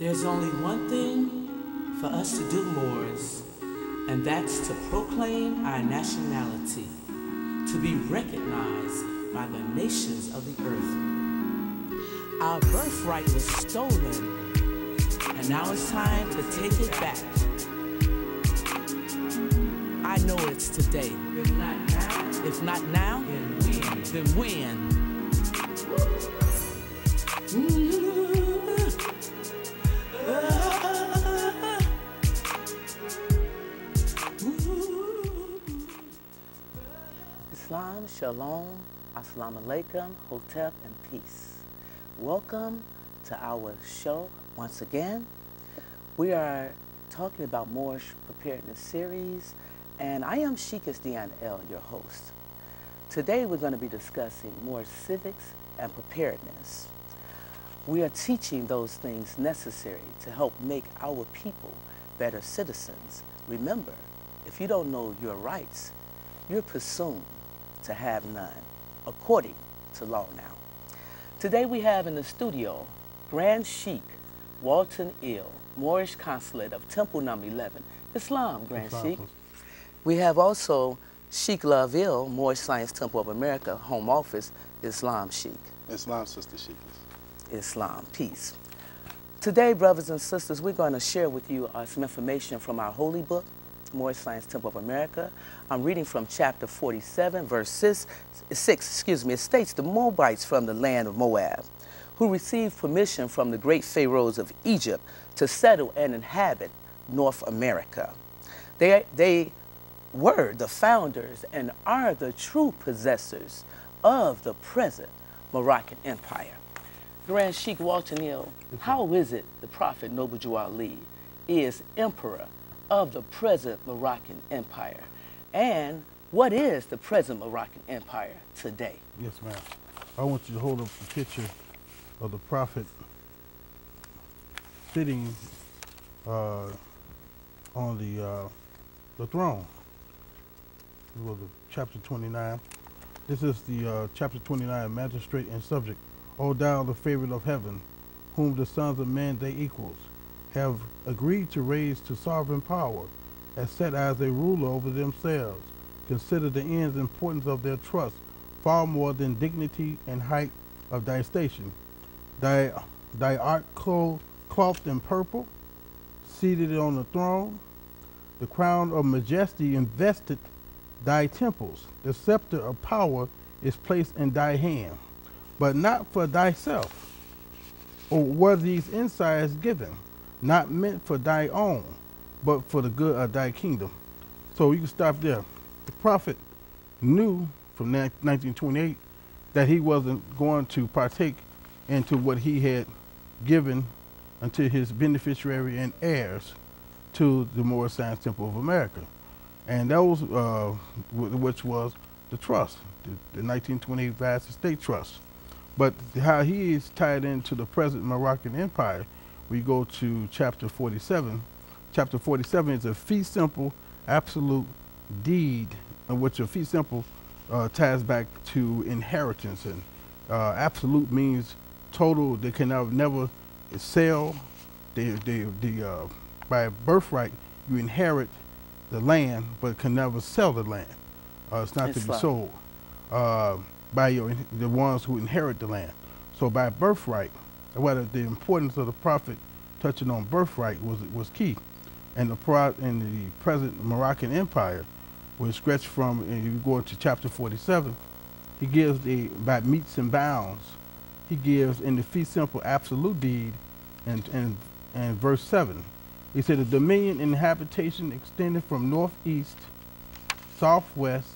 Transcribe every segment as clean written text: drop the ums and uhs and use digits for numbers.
There's only one thing for us to do, Moors, and that's to proclaim our nationality, to be recognized by the nations of the earth. Our birthright was stolen, and now it's time to take it back. I know it's today. If not now, then when? Islam, Shalom, Assalamu Alaikum, Hotep, and peace. Welcome to our show once again. We are talking about Moorish Preparedness series, and I am Civics Dion L, your host. Today we're going to be discussing Moorish Civics and Preparedness. We are teaching those things necessary to help make our people better citizens. Remember, if you don't know your rights, you're presumed to have none, according to law now. Today we have in the studio Grand Sheikh Walton Ill, Moorish Consulate of Temple Number 11, Islam, Grand Sheikh. We have also Sheikh Love Ill, Moorish Science Temple of America, Home Office, Islam Sheikh. Islam, Sister Sheikh. Islam, peace. Today, brothers and sisters, we're going to share with you some information from our holy book, Moorish Science Temple of America. I'm reading from chapter 47, verse 6. It states, the Moabites from the land of Moab, who received permission from the great pharaohs of Egypt to settle and inhabit North America. They were the founders and are the true possessors of the present Moroccan Empire. Grand Sheikh Walton Ill, how is it the Prophet Noble Jew Ali is emperor of the present Moroccan Empire? And what is the present Moroccan Empire today? Yes, ma'am. I want you to hold up the picture of the Prophet sitting on the throne. This was chapter 29. This is the chapter 29, magistrate and subject. O thou, the favorite of heaven, whom the sons of men, they equals, have agreed to raise to sovereign power, as set as a ruler over themselves. Consider the ends and importance of their trust, far more than dignity and height of thy station. Thy art clothed in purple, seated on the throne, the crown of majesty invested thy temples. The scepter of power is placed in thy hand, but not for thyself. Or were these insights given, not meant for thy own, but for the good of thy kingdom? So you can stop there. The prophet knew from 1928 that he wasn't going to partake into what he had given unto his beneficiary and heirs to the Moorish Science Temple of America. And those, which was the trust, the 1928 Vast Estate Trust. But how he is tied into the present Moroccan Empire, we go to chapter 47. Chapter 47 is a fee simple absolute deed, in which a fee simple ties back to inheritance. And absolute means total. They can never sell. By birthright, you inherit the land, but can never sell the land. It's not to be sold by the ones who inherit the land. So by birthright, the importance of the prophet touching on birthright was key. And the present Moroccan Empire was stretched from, and you go into chapter 47, he gives by metes and bounds, he gives in the fee simple absolute deed and verse 7. He said, the dominion and habitation extended from northeast, southwest,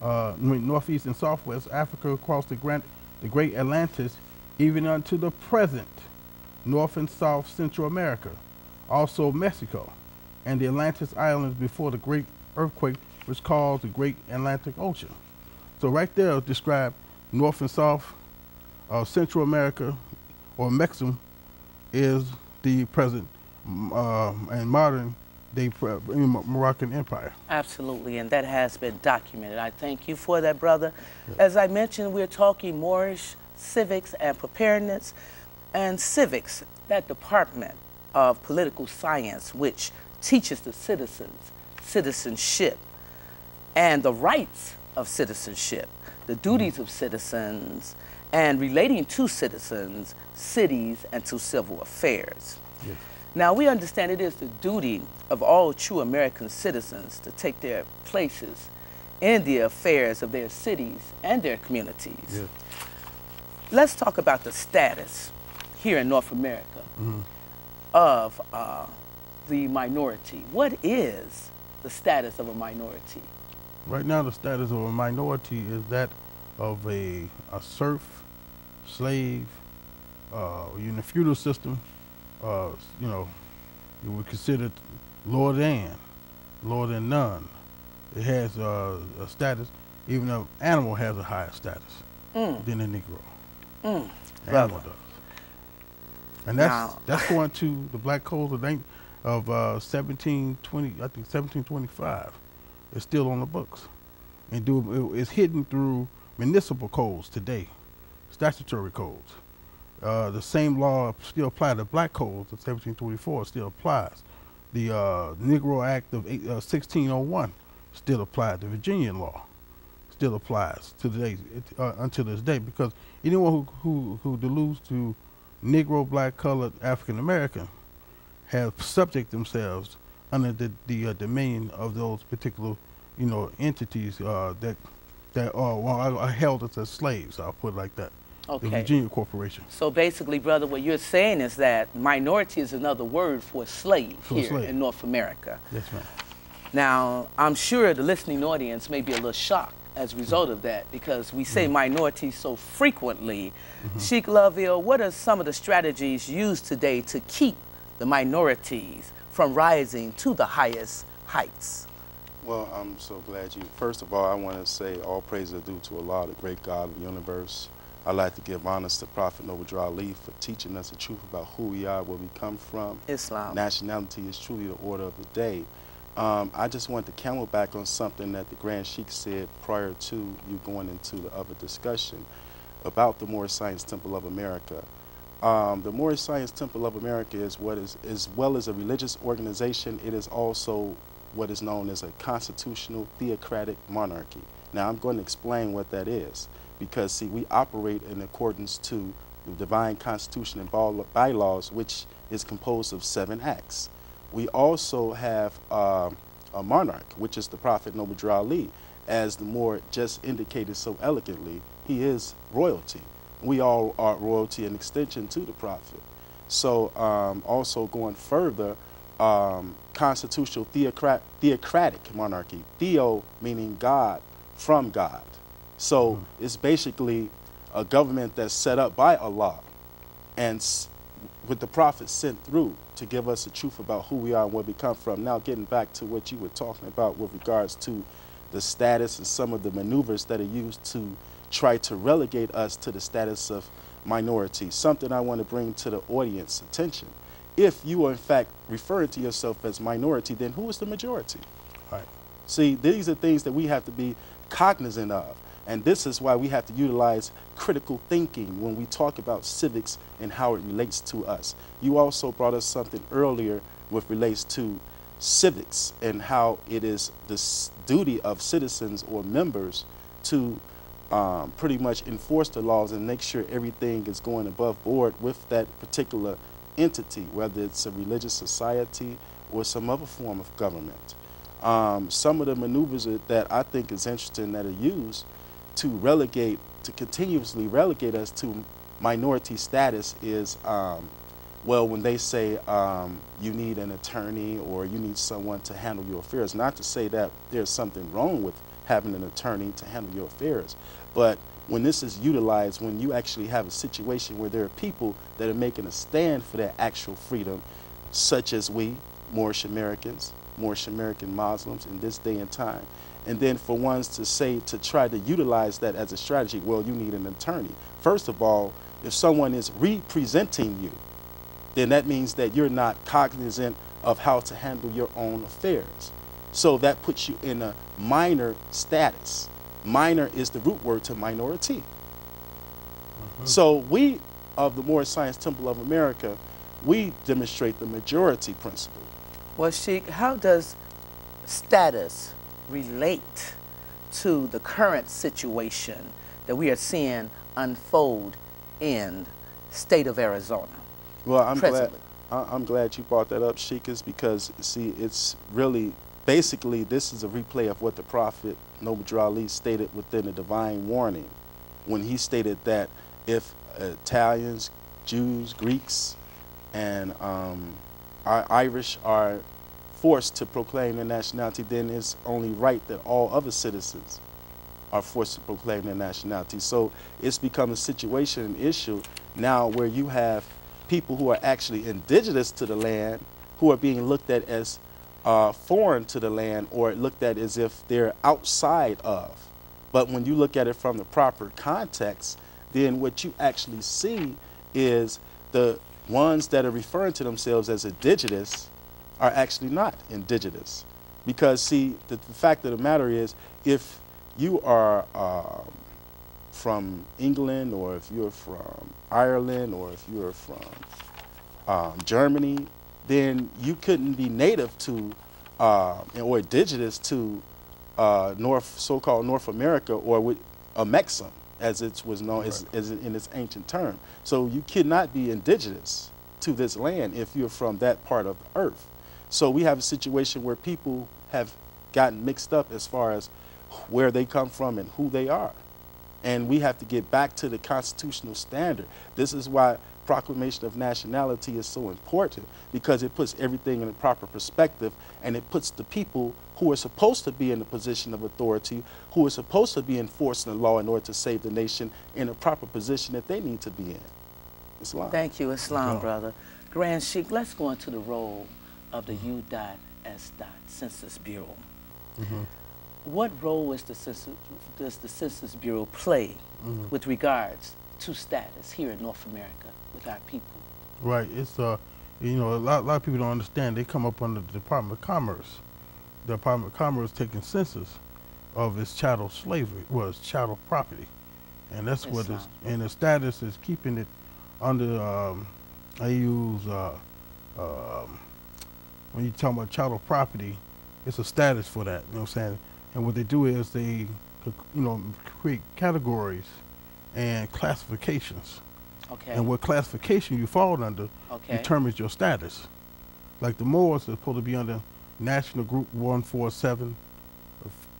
northeast and southwest Africa across the great Atlantis, even unto the present North and South Central America, also Mexico, and the Atlantis Islands before the great earthquake was called the Great Atlantic Ocean. So right there describe North and South Central America, or Mexico, is the present and modern day Moroccan Empire. Absolutely, and that has been documented. I thank you for that, brother. As I mentioned, we're talking Moorish Civics and Preparedness. And civics, that department of political science which teaches the citizens citizenship and the rights of citizenship, the duties of citizens, and relating to citizens, cities, and to civil affairs. Yes. Now, we understand it is the duty of all true American citizens to take their places in the affairs of their cities and their communities. Yes. Let's talk about the status here in North America of the minority. What is the status of a minority? Right now, the status of a minority is that of a serf, slave, in the feudal system. You know, you would consider lord and none. It has a status. Even an animal has a higher status than a Negro. Animal does. And that's going to the Black Code of 1720. I think 1725. It's still on the books, and it's hidden through municipal codes today, statutory codes. The same law still applies. The Black Codes of 1724 still applies. The Negro Act of 1601 still applies. The Virginian law still applies to today, until this day, because anyone who deludes to Negro, Black, colored, African American have subject themselves under the dominion of those particular, entities that are held as slaves. I'll put it like that. Okay. The Virginia Corporation. So basically, brother, what you're saying is that minority is another word for slave in North America. Yes, ma'am. Now, I'm sure the listening audience may be a little shocked as a result of that, because we say minority so frequently. Sheikh Loville, what are some of the strategies used today to keep the minorities from rising to the highest heights? Well, I'm so glad you. First of all, I want to say all praise is due to Allah, the great God of the universe. I'd like to give honors to Prophet Noble Ali for teaching us the truth about who we are, where we come from. Islam. Nationality is truly the order of the day. I just want to camelback on something that the Grand Sheikh said prior to you going into the other discussion about the Moorish Science Temple of America. The Moorish Science Temple of America is as well as a religious organization, it is also what is known as a constitutional theocratic monarchy. Now, I'm going to explain what that is, because, see, we operate in accordance to the divine constitution and bylaws, which is composed of 7 acts. We also have a monarch, which is the Prophet Noble Ali. As the Moor just indicated so elegantly, he is royalty. We all are royalty and extension to the Prophet. So also going further, constitutional theocratic monarchy. Theo meaning God, from God. So it's basically a government that's set up by Allah and with the Prophet sent through to give us the truth about who we are and where we come from. Now, getting back to what you were talking about with regards to the status and some of the maneuvers that are used to try to relegate us to the status of minority, something I want to bring to the audience attention. If you are in fact referring to yourself as minority, then who is the majority? Right. See, these are things that we have to be cognizant of. And this is why we have to utilize critical thinking when we talk about civics and how it relates to us. You also brought us something earlier with relates to civics and how it is the duty of citizens or members to pretty much enforce the laws and make sure everything is going above board with that particular entity, whether it's a religious society or some other form of government. Some of the maneuvers that I think is interesting that are used to continuously relegate us to minority status is, well, when they say you need an attorney or you need someone to handle your affairs. Not to say that there's something wrong with having an attorney to handle your affairs, but when this is utilized, when you actually have a situation where there are people that are making a stand for their actual freedom, such as we, Moorish Americans, Moorish American Muslims in this day and time, and then for ones to try to utilize that as a strategy, well, you need an attorney. First of all, if someone is representing you, then that means that you're not cognizant of how to handle your own affairs. So that puts you in a minor status. Minor is the root word to minority. So we of the Moorish Science Temple of America, we demonstrate the majority principle. Well, Sheikh, how does status relate to the current situation that we are seeing unfold in the state of Arizona? Well, I'm presently? glad you brought that up, Sheikahs, because see, it's really basically this is a replay of what the Prophet Noble Ali stated within the divine warning, when he stated that if Italians, Jews, Greeks, and Irish are forced to proclaim their nationality, then it's only right that all other citizens are forced to proclaim their nationality. So it's become a situation, an issue now where you have people who are actually indigenous to the land who are being looked at as foreign to the land, or looked at as if they're outside of. But when you look at it from the proper context, then what you actually see is the ones that are referring to themselves as indigenous are actually not indigenous. Because see, the fact of the matter is, if you are from England, or if you're from Ireland, or if you're from Germany, then you couldn't be native to or indigenous to so-called North America, or with a Mexam, as it was known as in its ancient term. So you cannot be indigenous to this land if you're from that part of the earth. So we have a situation where people have gotten mixed up as far as where they come from and who they are. And we have to get back to the constitutional standard. This is why proclamation of nationality is so important, because it puts everything in a proper perspective, and it puts the people who are supposed to be in the position of authority, who are supposed to be enforcing the law in order to save the nation, in a proper position that they need to be in. Islam. Thank you, Islam, brother. Grand Sheikh, let's go into the role of the U.S. Census Bureau. What role does the Census Bureau play with regards to status here in North America with our people? Right. It's you know, a lot of people don't understand. They come up under the Department of Commerce. The Department of Commerce taking census of its chattel slavery, its chattel property, and that's what it's, and the status is keeping it under. I use when you talk about chattel property, it's a status for that. You know what I'm saying? And what they do is they, create categories and classifications. Okay. And what classification you fall under determines your status. Like the Moors are supposed to be under National Group 147,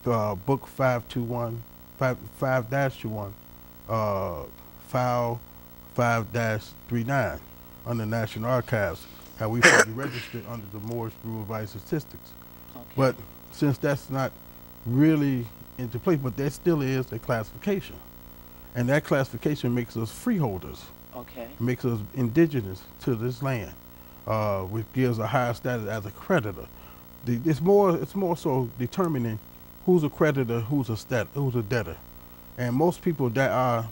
Book 521, 5-21, File 5-39 under National Archives. How we probably registered under the Moorish Bureau of Vice Statistics. Okay. But since that's not really into place, but there still is a classification. And that classification makes us freeholders. Okay. Makes us indigenous to this land, which gives a higher status as a creditor. It's more so determining who's a creditor, who's a debtor. And most people that are,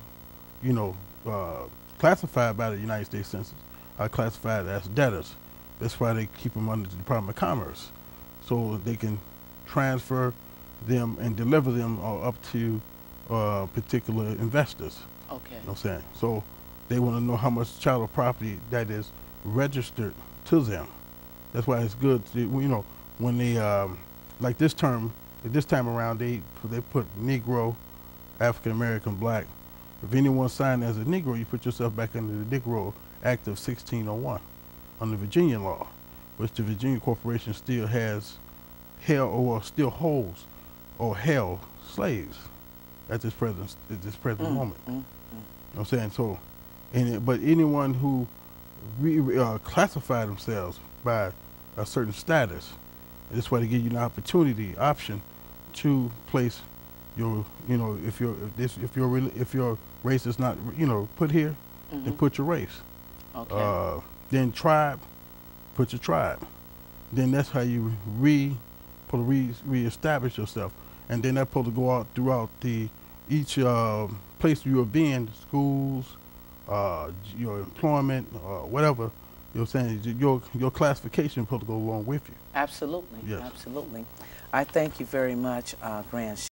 classified by the United States Census are classified as debtors. That's why they keep them under the Department of Commerce, so they can transfer them and deliver them up to particular investors. Okay. You know what I'm saying? So they want to know how much chattel property that is registered to them. That's why it's good to, when they, like this time around, they put Negro, African American, Black. If anyone signed as a Negro, you put yourself back under the Negro Act of 1601 under Virginia law, which the Virginia Corporation still has held or still holds or held slaves at this present moment. You know what I'm saying? So, but anyone who classify themselves by a certain status, that's why they give you an option to place your, if your race is not, put here, then put your race. Okay. Then tribe, put your tribe. Then that's how you reestablish yourself. And then that's supposed to go out throughout each place you have been, schools, your employment, whatever. You know what I'm saying? Your classification is supposed to go along with you. Absolutely. Yes. Absolutely. I thank you very much, Grand Sheikh.